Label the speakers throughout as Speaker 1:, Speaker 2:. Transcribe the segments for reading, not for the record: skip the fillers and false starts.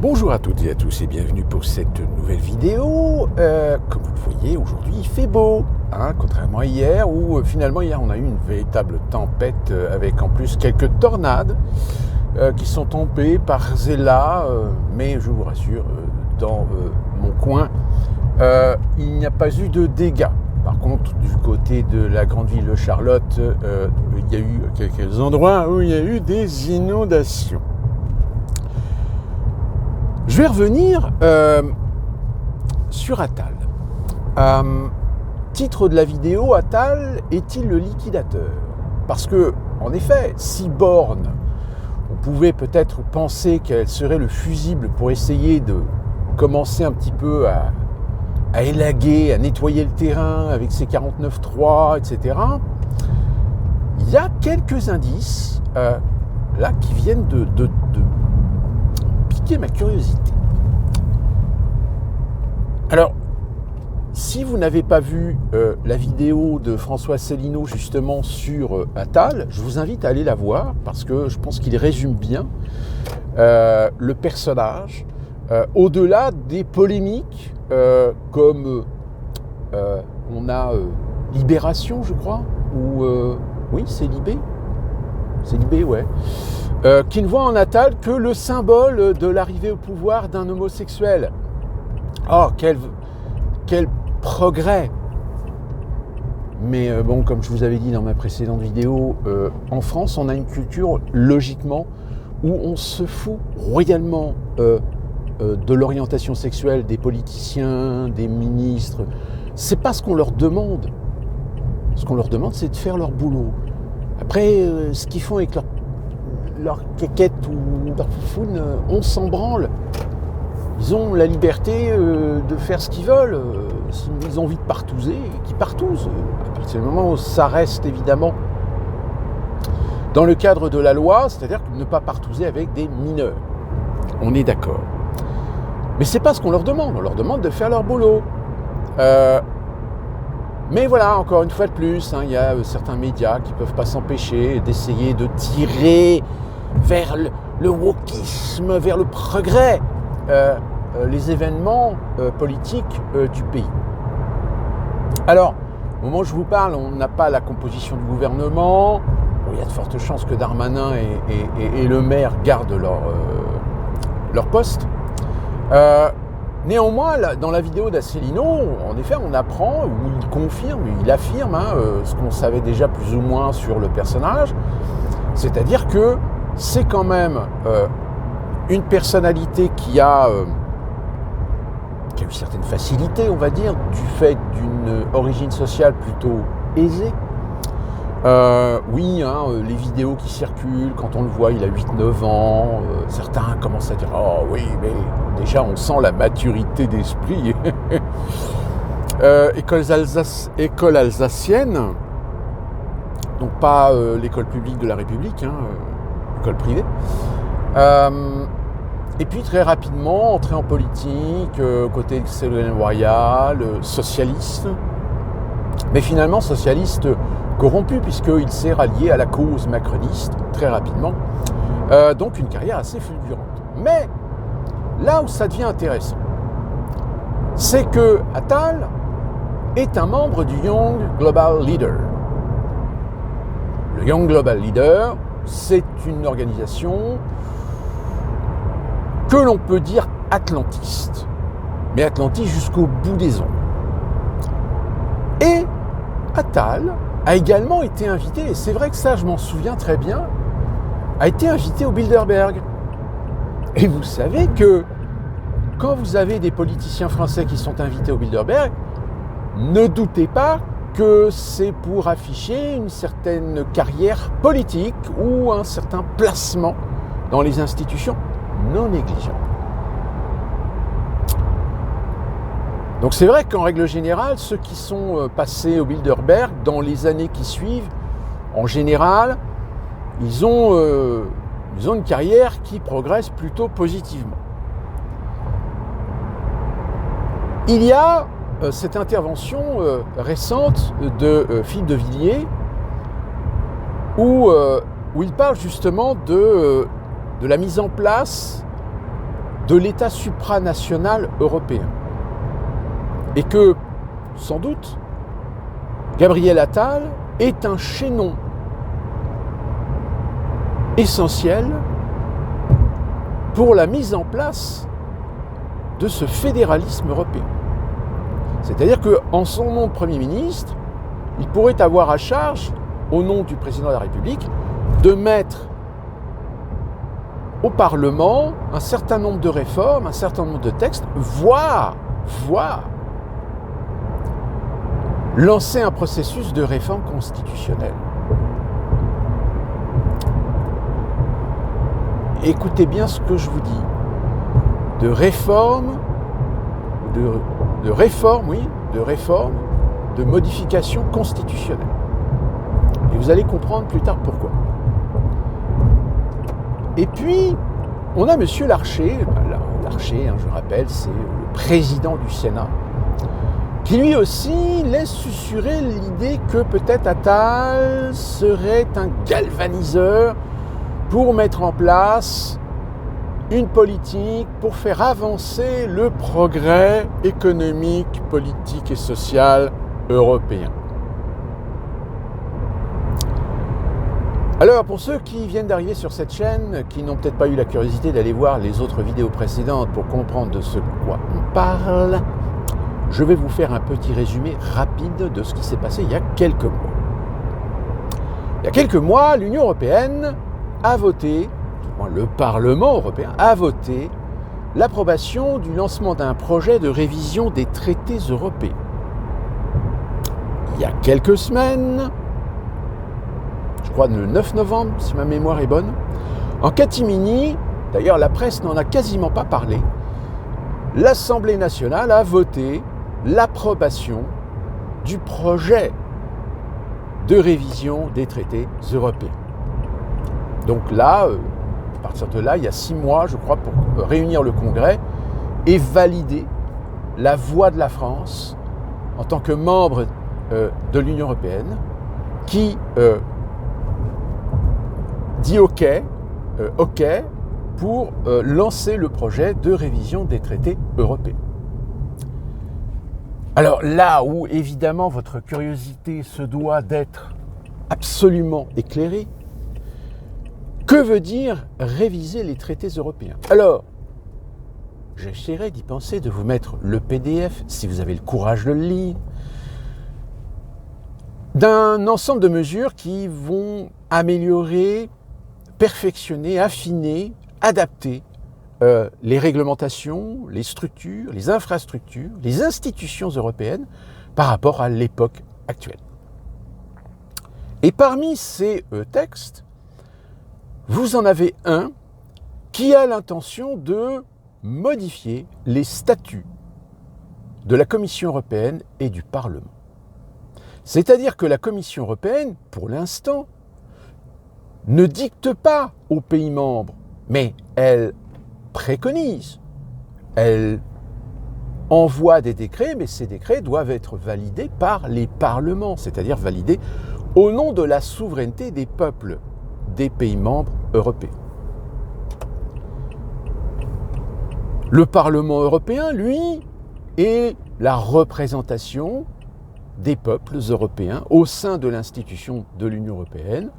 Speaker 1: Bonjour à toutes et à tous et bienvenue pour cette nouvelle vidéo. Comme vous le voyez, aujourd'hui il fait beau, contrairement à hier où finalement hier on a eu une véritable tempête avec en plus quelques tornades qui sont tombées par et là, mais je vous rassure, dans mon coin, il n'y a pas eu de dégâts. Par contre, du côté de la grande ville de Charlotte, il y a eu quelques endroits où il y a eu des inondations. Je vais revenir sur Attal. Titre de la vidéo, Attal est-il le liquidateur ? Parce que, en effet, si Borne, on pouvait peut-être penser qu'elle serait le fusible pour essayer de commencer un petit peu à élaguer, à nettoyer le terrain avec ses 49.3, etc. Il y a quelques indices là qui viennent de piquer ma curiosité. Alors, si vous n'avez pas vu la vidéo de François Asselineau justement sur Attal, je vous invite à aller la voir parce que je pense qu'il résume bien le personnage au-delà des polémiques comme on a Libération, je crois, ou oui, c'est Libé, ouais, qui ne voit en Attal que le symbole de l'arrivée au pouvoir d'un homosexuel. Oh, quel progrès! Mais bon, comme je vous avais dit dans ma précédente vidéo, en France, on a une culture, logiquement, où on se fout royalement de l'orientation sexuelle des politiciens, des ministres. C'est pas ce qu'on leur demande. Ce qu'on leur demande, c'est de faire leur boulot. Après, ce qu'ils font avec leur quéquette ou leur foufoune, on s'en branle. Ils ont la liberté de faire ce qu'ils veulent. S'ils ont envie de partouzer, qu'ils partousent. À partir du moment où ça reste évidemment dans le cadre de la loi, c'est-à-dire ne pas partouzer avec des mineurs. On est d'accord. Mais c'est pas ce qu'on leur demande. On leur demande de faire leur boulot. Mais voilà, encore une fois de plus, il y a certains médias qui ne peuvent pas s'empêcher d'essayer de tirer vers le wokisme, vers le progrès, les événements politiques du pays. Alors, au moment où je vous parle, on n'a pas la composition du gouvernement. Bon, il y a de fortes chances que Darmanin et le maire gardent leur poste. Néanmoins, dans la vidéo d'Asselineau, en effet, on apprend, ou il confirme, il affirme ce qu'on savait déjà plus ou moins sur le personnage, c'est-à-dire que c'est quand même une personnalité qui a une certaine facilité, on va dire, du fait d'une origine sociale plutôt aisée. Oui, les vidéos qui circulent, quand on le voit, il a 8-9 ans, certains commencent à dire « Oh oui, mais déjà on sent la maturité d'esprit. » École alsacienne, donc pas l'école publique de la République, école privée. Et puis très rapidement, entrée en politique, côté de Ségolène Royal, socialiste, mais finalement socialiste corrompu puisqu'il s'est rallié à la cause macroniste très rapidement. Donc une carrière assez fulgurante. Mais là où ça devient intéressant, c'est que Attal est un membre du Young Global Leader. Le Young Global Leader, c'est une organisation que l'on peut dire atlantiste, mais atlantiste jusqu'au bout des ongles. Et Attal a également été invité, et c'est vrai que ça je m'en souviens très bien, a été invité au Bilderberg. Et vous savez que quand vous avez des politiciens français qui sont invités au Bilderberg, ne doutez pas que c'est pour afficher une certaine carrière politique ou un certain placement dans les institutions non négligeables. Donc c'est vrai qu'en règle générale, ceux qui sont passés au Bilderberg dans les années qui suivent, en général, ils ont une carrière qui progresse plutôt positivement. Il y a cette intervention récente de Philippe de Villiers où il parle justement de la mise en place de l'État supranational européen. Et que, sans doute, Gabriel Attal est un chaînon essentiel pour la mise en place de ce fédéralisme européen. C'est-à-dire qu'en son nom de Premier ministre, il pourrait avoir à charge, au nom du président de la République, de mettre au Parlement un certain nombre de réformes, un certain nombre de textes, voire lancer un processus de réforme constitutionnelle. Écoutez bien ce que je vous dis. De réforme, de modification constitutionnelle. Et vous allez comprendre plus tard pourquoi. Et puis, on a M. Larcher, Larcher, je rappelle, c'est le président du Sénat, qui lui aussi laisse susurrer l'idée que peut-être Attal serait un galvaniseur pour mettre en place une politique pour faire avancer le progrès économique, politique et social européen. Alors, pour ceux qui viennent d'arriver sur cette chaîne, qui n'ont peut-être pas eu la curiosité d'aller voir les autres vidéos précédentes pour comprendre de ce quoi on parle, je vais vous faire un petit résumé rapide de ce qui s'est passé il y a quelques mois. Il y a quelques mois, l'Union européenne a voté, le Parlement européen a voté l'approbation du lancement d'un projet de révision des traités européens. Il y a quelques semaines, je crois le 9 novembre, si ma mémoire est bonne, en catimini, d'ailleurs la presse n'en a quasiment pas parlé, l'Assemblée nationale a voté l'approbation du projet de révision des traités européens. Donc là, à partir de là, il y a 6 mois, je crois, pour réunir le Congrès et valider la voix de la France en tant que membre de l'Union européenne qui dit OK pour lancer le projet de révision des traités européens. Alors là où évidemment votre curiosité se doit d'être absolument éclairée, que veut dire réviser les traités européens? Alors, j'essaierai d'y penser, de vous mettre le PDF, si vous avez le courage de le lire, d'un ensemble de mesures qui vont améliorer, perfectionner, affiner, adapter les réglementations, les structures, les infrastructures, les institutions européennes par rapport à l'époque actuelle. Et parmi ces textes, vous en avez un qui a l'intention de modifier les statuts de la Commission européenne et du Parlement. C'est-à-dire que la Commission européenne, pour l'instant, ne dicte pas aux pays membres, mais elle préconise, elle envoie des décrets, mais ces décrets doivent être validés par les parlements, c'est-à-dire validés au nom de la souveraineté des peuples des pays membres européens. Le Parlement européen, lui, est la représentation des peuples européens au sein de l'institution de l'Union européenne.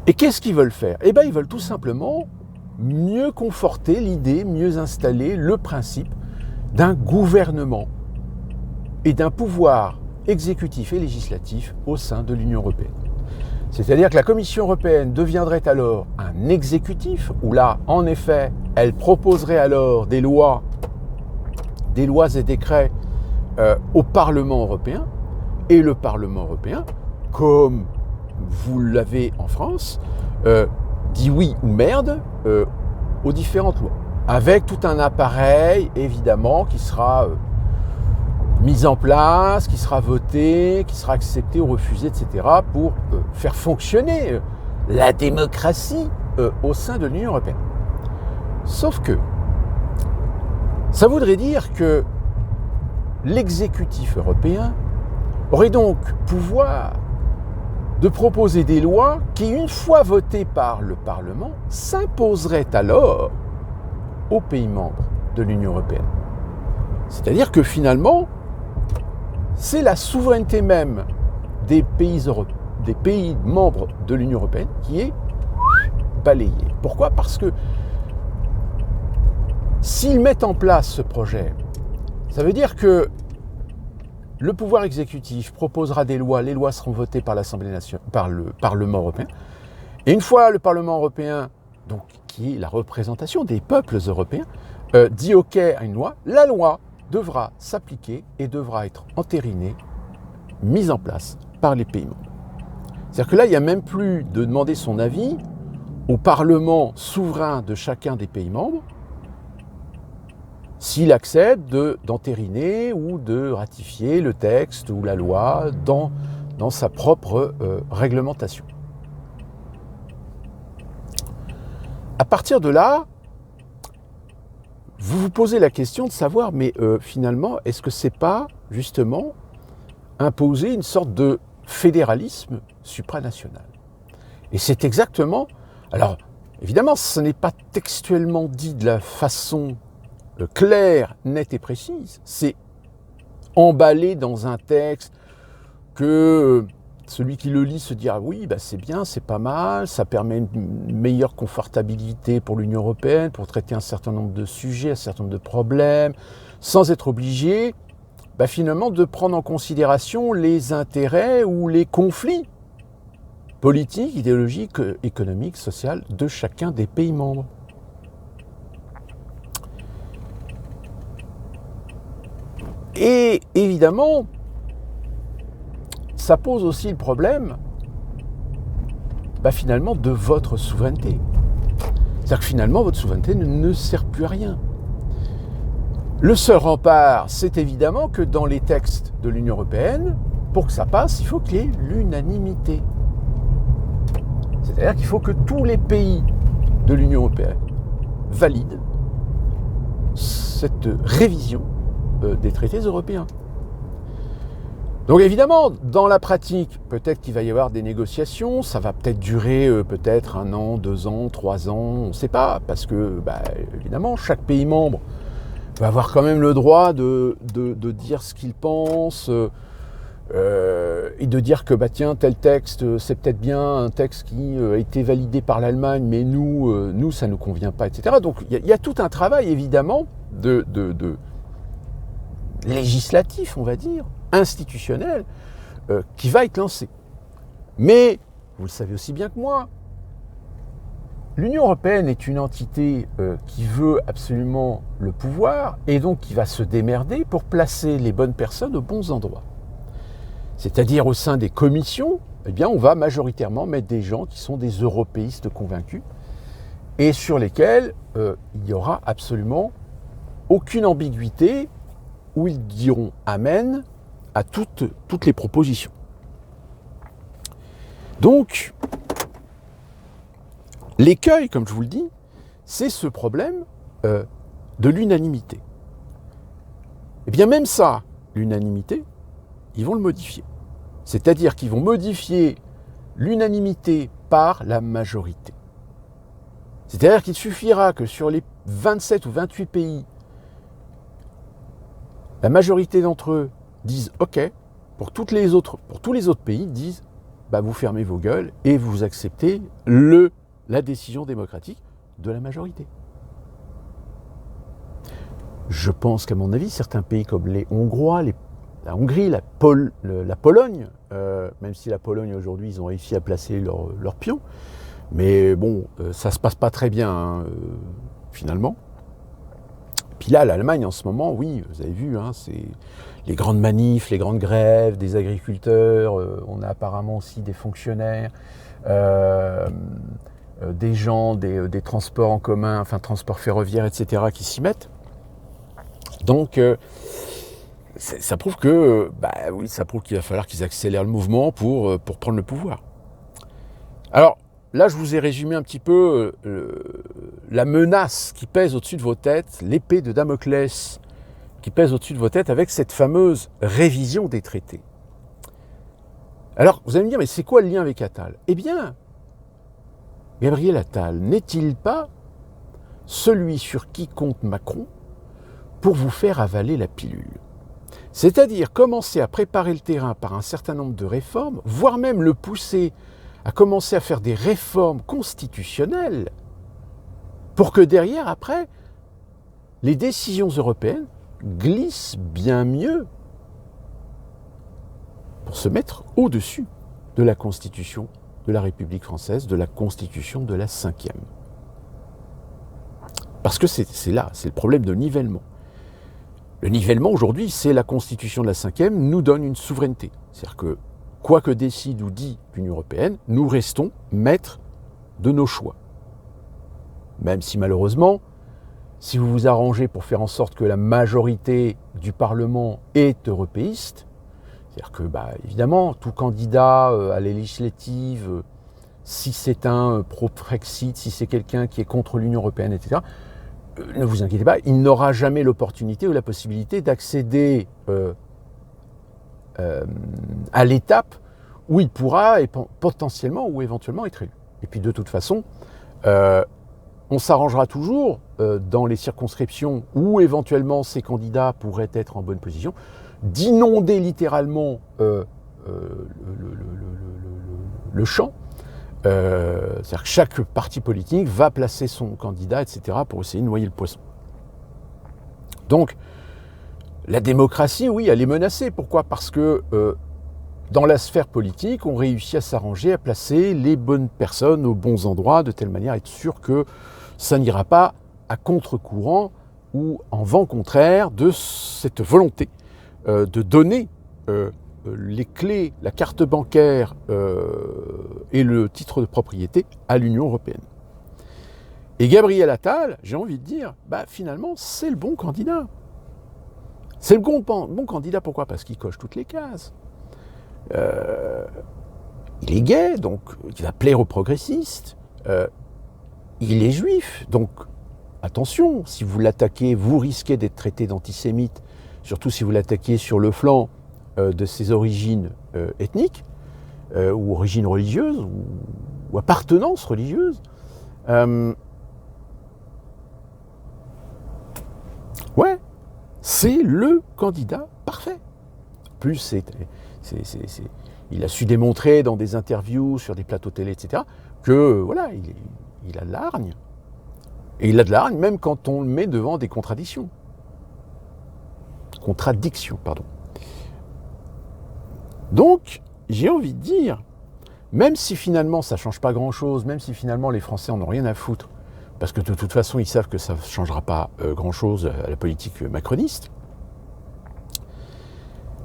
Speaker 1: Et qu'est-ce qu'ils veulent faire? Eh bien, ils veulent tout simplement mieux conforter l'idée, mieux installer le principe d'un gouvernement et d'un pouvoir exécutif et législatif au sein de l'Union européenne. C'est-à-dire que la Commission européenne deviendrait alors un exécutif, où là, en effet, elle proposerait alors des lois et décrets au Parlement européen, et le Parlement européen, comme vous l'avez en France, dit oui ou merde aux différentes lois, avec tout un appareil, évidemment, qui sera mis en place, qui sera voté, qui sera accepté ou refusé, etc., pour faire fonctionner la démocratie au sein de l'Union européenne. Sauf que ça voudrait dire que l'exécutif européen aurait donc pouvoir de proposer des lois qui, une fois votées par le Parlement, s'imposeraient alors aux pays membres de l'Union européenne. C'est-à-dire que finalement, c'est la souveraineté même des pays membres de l'Union européenne qui est balayée. Pourquoi ? Parce que s'ils mettent en place ce projet, ça veut dire que le pouvoir exécutif proposera des lois, les lois seront votées par l'Assemblée nationale, par le Parlement européen, et une fois le Parlement européen, donc qui est la représentation des peuples européens, dit OK à une loi, la loi devra s'appliquer et devra être entérinée, mise en place par les pays membres. C'est-à-dire que là, il n'y a même plus de demander son avis au Parlement souverain de chacun des pays membres, s'il accepte d'entériner ou de ratifier le texte ou la loi dans sa propre réglementation. À partir de là, vous vous posez la question de savoir, mais finalement, est-ce que c'est pas justement imposer une sorte de fédéralisme supranational ? Et c'est exactement... Alors, évidemment, ce n'est pas textuellement dit de la façon claire, nette et précise. C'est emballé dans un texte que celui qui le lit se dit « Ah oui, bah c'est bien, c'est pas mal, ça permet une meilleure confortabilité pour l'Union européenne, pour traiter un certain nombre de sujets, un certain nombre de problèmes, sans être obligé finalement de prendre en considération les intérêts ou les conflits politiques, idéologiques, économiques, sociaux de chacun des pays membres. » Et évidemment, ça pose aussi le problème, finalement, de votre souveraineté. C'est-à-dire que finalement, votre souveraineté ne sert plus à rien. Le seul rempart, c'est évidemment que dans les textes de l'Union européenne, pour que ça passe, il faut qu'il y ait l'unanimité. C'est-à-dire qu'il faut que tous les pays de l'Union européenne valident cette révision des traités européens. Donc évidemment, dans la pratique, peut-être qu'il va y avoir des négociations, ça va peut-être durer peut-être 1 an, 2 ans, 3 ans, on ne sait pas, parce que évidemment, chaque pays membre va avoir quand même le droit de dire ce qu'il pense et de dire que tiens, tel texte, c'est peut-être bien un texte qui a été validé par l'Allemagne, mais nous ça ne nous convient pas, etc. Donc il y a tout un travail évidemment de législatif, on va dire, institutionnel, qui va être lancé. Mais, vous le savez aussi bien que moi, l'Union européenne est une entité qui veut absolument le pouvoir et donc qui va se démerder pour placer les bonnes personnes aux bons endroits. C'est-à-dire au sein des commissions, on va majoritairement mettre des gens qui sont des européistes convaincus et sur lesquels il n'y aura absolument aucune ambiguïté, où ils diront amen à toutes les propositions. Donc, l'écueil, comme je vous le dis, c'est ce problème de l'unanimité. Et bien même ça, l'unanimité, ils vont le modifier. C'est-à-dire qu'ils vont modifier l'unanimité par la majorité. C'est-à-dire qu'il suffira que sur les 27 ou 28 pays, la majorité d'entre eux disent « OK », pour tous les autres pays disent « vous fermez vos gueules et vous acceptez la décision démocratique de la majorité ». Je pense qu'à mon avis, certains pays comme les Hongrois, la Hongrie, la Pologne, même si la Pologne aujourd'hui, ils ont réussi à placer leur pion, mais bon, ça ne se passe pas très bien finalement. Puis là, l'Allemagne, en ce moment, oui, vous avez vu, c'est les grandes manifs, les grandes grèves des agriculteurs, on a apparemment aussi des fonctionnaires, des gens, des transports en commun, transports ferroviaires, etc., qui s'y mettent. Donc, ça prouve que, ça prouve qu'il va falloir qu'ils accélèrent le mouvement pour prendre le pouvoir. Alors, là, je vous ai résumé un petit peu la menace qui pèse au-dessus de vos têtes, l'épée de Damoclès qui pèse au-dessus de vos têtes avec cette fameuse révision des traités. Alors, vous allez me dire, mais c'est quoi le lien avec Attal? Eh bien, Gabriel Attal n'est-il pas celui sur qui compte Macron pour vous faire avaler la pilule? C'est-à-dire commencer à préparer le terrain par un certain nombre de réformes, voire même le pousser à commencer à faire des réformes constitutionnelles pour que derrière, après, les décisions européennes glissent bien mieux pour se mettre au-dessus de la Constitution de la République française, de la Constitution de la 5e. Parce que c'est là, c'est le problème de nivellement. Le nivellement, aujourd'hui, c'est la Constitution de la 5e nous donne une souveraineté. C'est-à-dire que, quoi que décide ou dit l'Union européenne, nous restons maîtres de nos choix. Même si malheureusement, si vous vous arrangez pour faire en sorte que la majorité du Parlement est européiste, c'est-à-dire que, évidemment, tout candidat à les législatives, si c'est un pro-Brexit, si c'est quelqu'un qui est contre l'Union européenne, etc., ne vous inquiétez pas, il n'aura jamais l'opportunité ou la possibilité d'accéder à l'étape où il pourra potentiellement ou éventuellement être élu. Et puis de toute façon, on s'arrangera toujours dans les circonscriptions où éventuellement ces candidats pourraient être en bonne position, d'inonder littéralement le champ. C'est-à-dire que chaque parti politique va placer son candidat, etc., pour essayer de noyer le poisson. Donc, la démocratie, oui, elle est menacée. Pourquoi ? Parce que dans la sphère politique, on réussit à s'arranger, à placer les bonnes personnes aux bons endroits, de telle manière à être sûr que ça n'ira pas à contre-courant ou en vent contraire de cette volonté de donner les clés, la carte bancaire et le titre de propriété à l'Union européenne. Et Gabriel Attal, j'ai envie de dire, finalement, c'est le bon candidat. C'est le bon candidat, pourquoi ? Parce qu'il coche toutes les cases. Il est gay, donc il va plaire aux progressistes. Il est juif, donc attention, si vous l'attaquez, vous risquez d'être traité d'antisémite, surtout si vous l'attaquez sur le flanc de ses origines ethniques, ou origines religieuses, ou appartenance religieuse. Ouais, c'est le candidat parfait. En plus, il a su démontrer dans des interviews, sur des plateaux télé, etc., que voilà, il a de la hargne. Et il a de la hargne même quand on le met devant des contradictions. Donc, j'ai envie de dire, même si finalement ça ne change pas grand-chose, même si finalement les Français en ont rien à foutre, parce que de toute façon ils savent que ça ne changera pas grand-chose à la politique macroniste,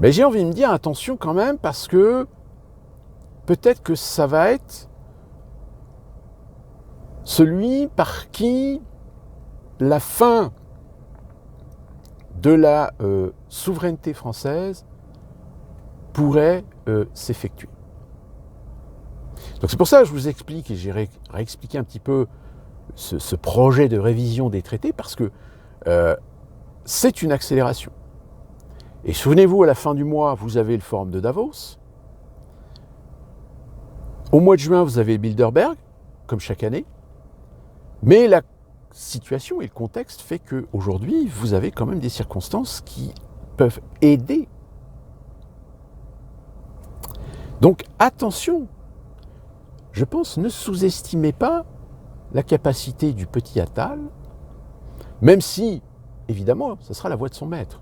Speaker 1: mais j'ai envie de me dire attention quand même, parce que peut-être que ça va être celui par qui la fin de la souveraineté française pourrait s'effectuer. Donc c'est pour ça que je vous explique, et j'ai réexpliqué un petit peu ce projet de révision des traités, parce que c'est une accélération. Et souvenez-vous, à la fin du mois, vous avez le forum de Davos. Au mois de juin, vous avez Bilderberg, comme chaque année. Mais la situation et le contexte fait qu'aujourd'hui, vous avez quand même des circonstances qui peuvent aider. Donc attention, je pense, ne sous-estimez pas la capacité du petit Attal, même si, évidemment, ce sera la voix de son maître.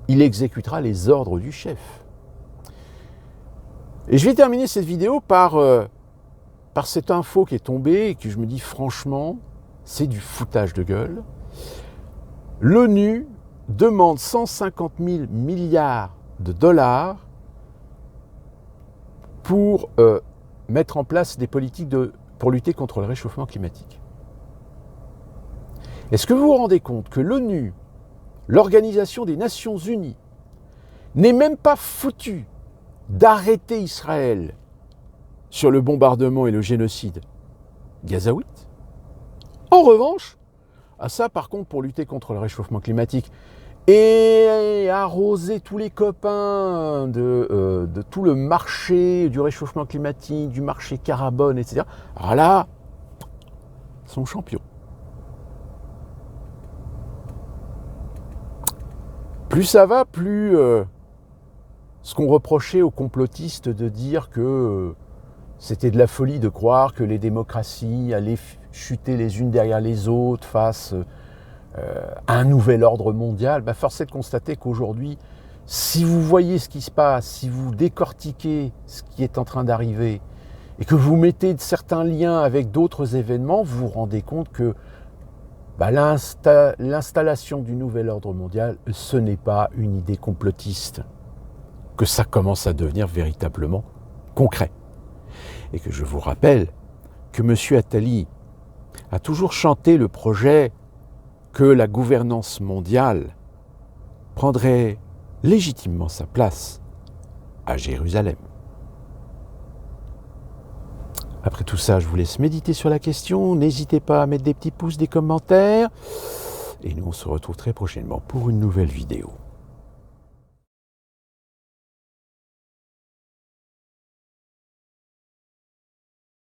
Speaker 1: Il exécutera les ordres du chef. Et je vais terminer cette vidéo par cette info qui est tombée et que je me dis franchement, c'est du foutage de gueule. L'ONU demande 150 000 milliards de dollars pour mettre en place des politiques pour lutter contre le réchauffement climatique. Est-ce que vous vous rendez compte que l'ONU, l'Organisation des Nations Unies, n'est même pas foutue d'arrêter Israël sur le bombardement et le génocide gazaouite? En revanche, ça par contre, pour lutter contre le réchauffement climatique et arroser tous les copains de tout le marché du réchauffement climatique, du marché carbone, etc. Alors là, ils sont champions. Plus ça va, plus ce qu'on reprochait aux complotistes de dire que c'était de la folie de croire que les démocraties allaient chuter les unes derrière les autres face à un nouvel ordre mondial, force est de constater qu'aujourd'hui, si vous voyez ce qui se passe, si vous décortiquez ce qui est en train d'arriver et que vous mettez certains liens avec d'autres événements, vous vous rendez compte que l'installation du nouvel ordre mondial, ce n'est pas une idée complotiste, que ça commence à devenir véritablement concret. Et que je vous rappelle que M. Attali a toujours chanté le projet que la gouvernance mondiale prendrait légitimement sa place à Jérusalem. Après tout ça, je vous laisse méditer sur la question. N'hésitez pas à mettre des petits pouces, des commentaires. Et nous, on se retrouve très prochainement pour une nouvelle vidéo.